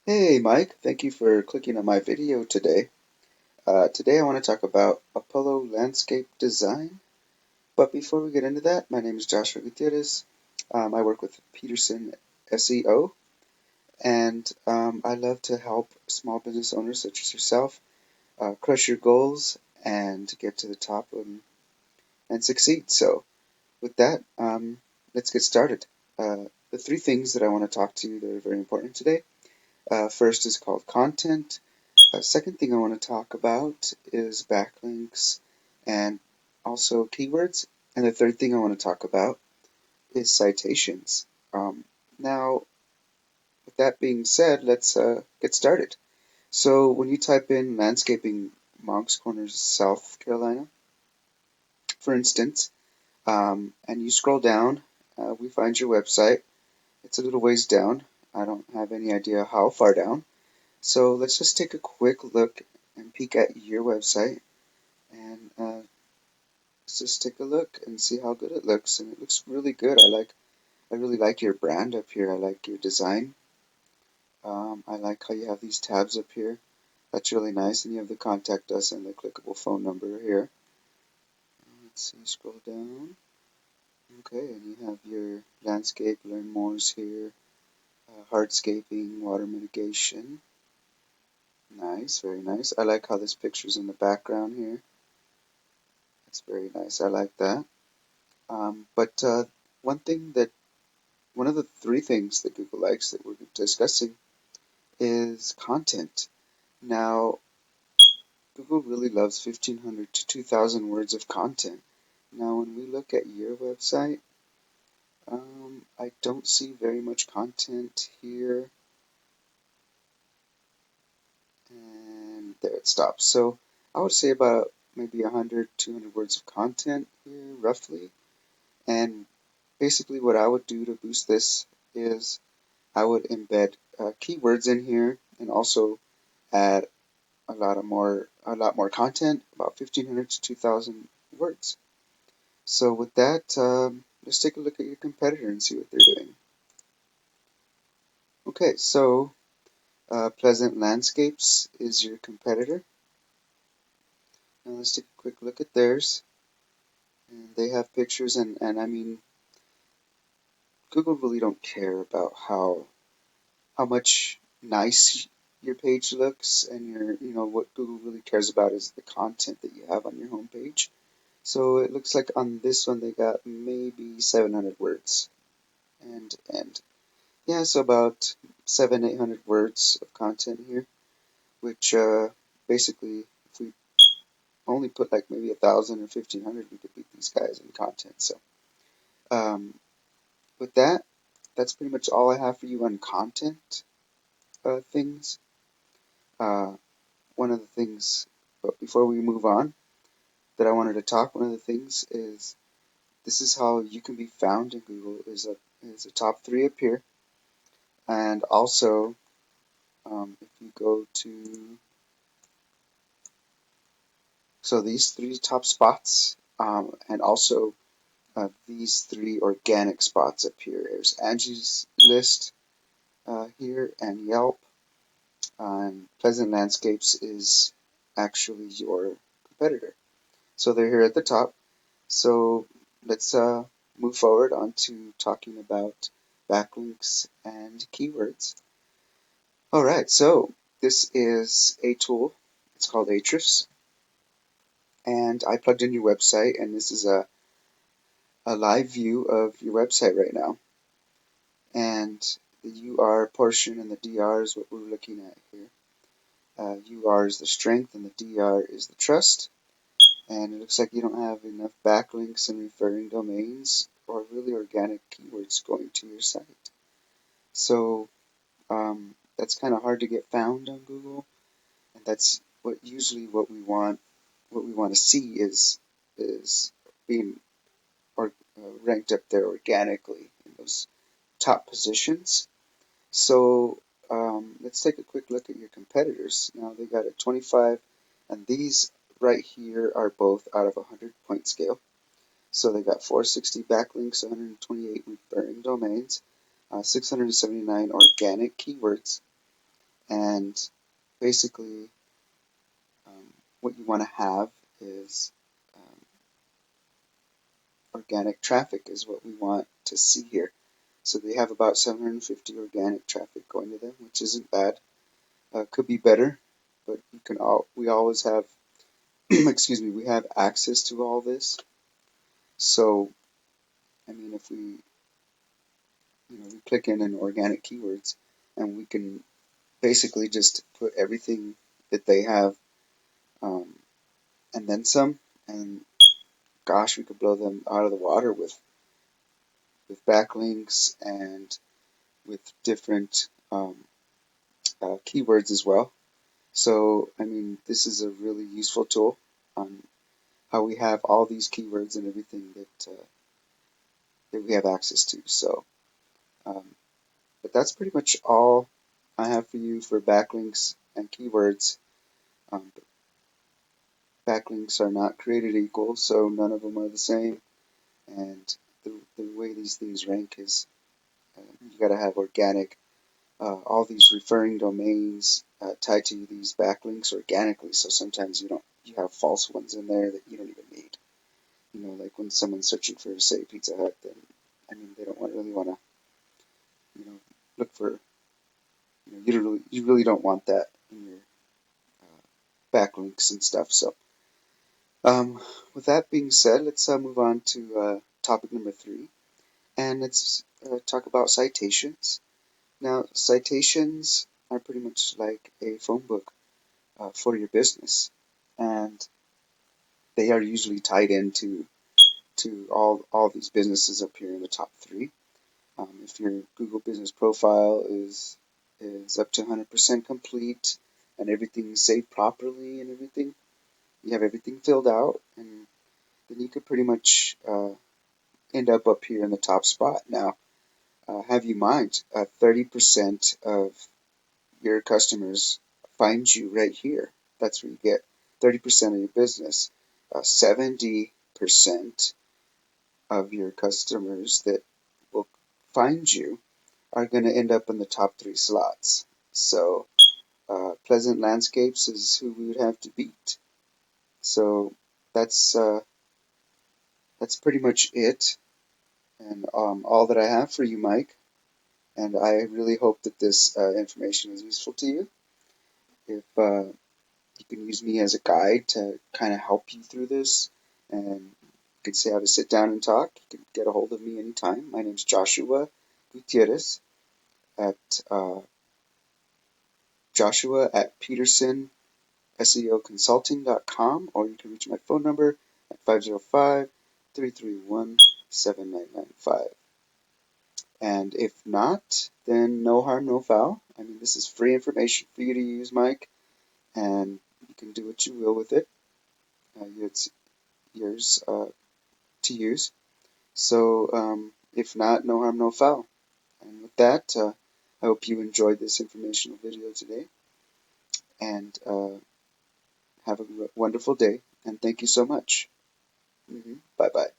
Hey Mike, thank you for clicking on my video today. Today I want to talk about Apollo landscape design. But before we get into that, my name is Joshua Gutierrez. I work with Peterson SEO, and I love to help small business owners such as yourself crush your goals and get to the top and succeed. So, with that, let's get started. The three things that I want to talk to you that are very important today. First is called content. Second thing I want to talk about is backlinks and also keywords. And the third thing I want to talk about is citations. Now, with that being said, let's get started. So when you type in landscaping Moncks Corners, South Carolina, for instance, and you scroll down, we find your website. It's a little ways down. I don't have any idea how far down. So let's just take a quick look and peek at your website. And let's just take a look and see how good it looks. And it looks really good. I really like your brand up here. I like your design. I like how you have these tabs up here. That's really nice. And you have the contact us and the clickable phone number here. Let's see, scroll down. Okay, and you have your landscape, learn mores here, hardscaping, water mitigation. Nice, very nice. I like how this picture's in the background here. That's very nice. I like that. But one thing that one of the three things that Google likes that we're discussing is content. Now, Google really loves 1,500 to 2,000 words of content. Now, when we look at your website, I don't see very much content here, and there it stops. So I would say about maybe 100, 200 words of content here, roughly. And basically what I would do to boost this is I would embed keywords in here and also add a lot more content, about 1,500 to 2,000 words. So with that, let's take a look at your competitor and see what they're doing. Okay, so Pleasant Landscapes is your competitor. Now let's take a quick look at theirs. And they have pictures, and I mean, Google really don't care about how much nice your page looks, and what Google really cares about is the content that you have on your homepage. So it looks like on this one they got maybe 700 words, and yeah, so about 800 words of content here, which basically if we only put like maybe 1,000 or 1,500, we could beat these guys in content. So um, with that, that's pretty much all I have for you on content things. Uh, one of the things, but before we move on, that I wanted to talk, one of the things is this is how you can be found in Google is a top three up here, and also if you go to these three top spots, and also these three organic spots up here. There's Angie's List here and Yelp, and Pleasant Landscapes is actually your competitor. So they're here at the top. So let's move forward on to talking about backlinks and keywords. All right, so this is a tool. It's called Ahrefs, and I plugged in your website, and this is a live view of your website right now. And the UR portion and the DR is what we're looking at here. UR is the strength, and the DR is the trust. And it looks like you don't have enough backlinks and referring domains or really organic keywords going to your site. So that's kind of hard to get found on Google, and that's what we want. What we want to see is being ranked up there organically in those top positions. So let's take a quick look at your competitors. Now they got a 25, and these right here are both out of a 100-point scale. So they got 460 backlinks, 128 referring domains, 679 organic keywords, And basically, what you want to have is organic traffic is what we want to see here. So they have about 750 organic traffic going to them, which isn't bad. Could be better, but we always have excuse me, we have access to all this. So I mean, if we click in organic keywords, and we can basically just put everything that they have, um, and then some, and gosh, we could blow them out of the water with backlinks and with different keywords as well. So, I mean, this is a really useful tool on how we have all these keywords and everything that we have access to. So, um, but that's pretty much all I have for you for backlinks and keywords. Um, Backlinks are not created equal, so none of them are the same. And the way these things rank is you got to have organic, all these referring domains tied to these backlinks organically. So sometimes you have false ones in there that you don't even need. Like when someone's searching for, say, Pizza Hut, then I mean they don't really want to, look for, you really don't want that in your backlinks and stuff. So, with that being said, let's move on to topic number 3, and let's talk about citations. Now, citations are pretty much like a phone book for your business, and they are usually tied into all these businesses up here in the top 3. If your Google Business Profile is up to 100% complete and everything's saved properly and everything, you have everything filled out, and then you could pretty much end up here in the top spot. Now, have you mind, 30% of your customers find you right here. That's where you get 30% of your business. 70% of your customers that will find you are going to end up in the top 3 slots. So Pleasant Landscapes is who we would have to beat. So that's pretty much it, and all that I have for you, Mike. And I really hope that this information is useful to you. If you can use me as a guide to kind of help you through this, and you can say how to sit down and talk, you can get a hold of me anytime. My name's Joshua Gutierrez at Joshua at Peterson SEOconsulting.com, or you can reach my phone number at 505-331-7995. And if not, then no harm, no foul. I mean, this is free information for you to use, Mike, and you can do what you will with it. It's yours to use. So, if not, no harm, no foul. And with that, I hope you enjoyed this informational video today, and have a wonderful day, and thank you so much. Bye-bye.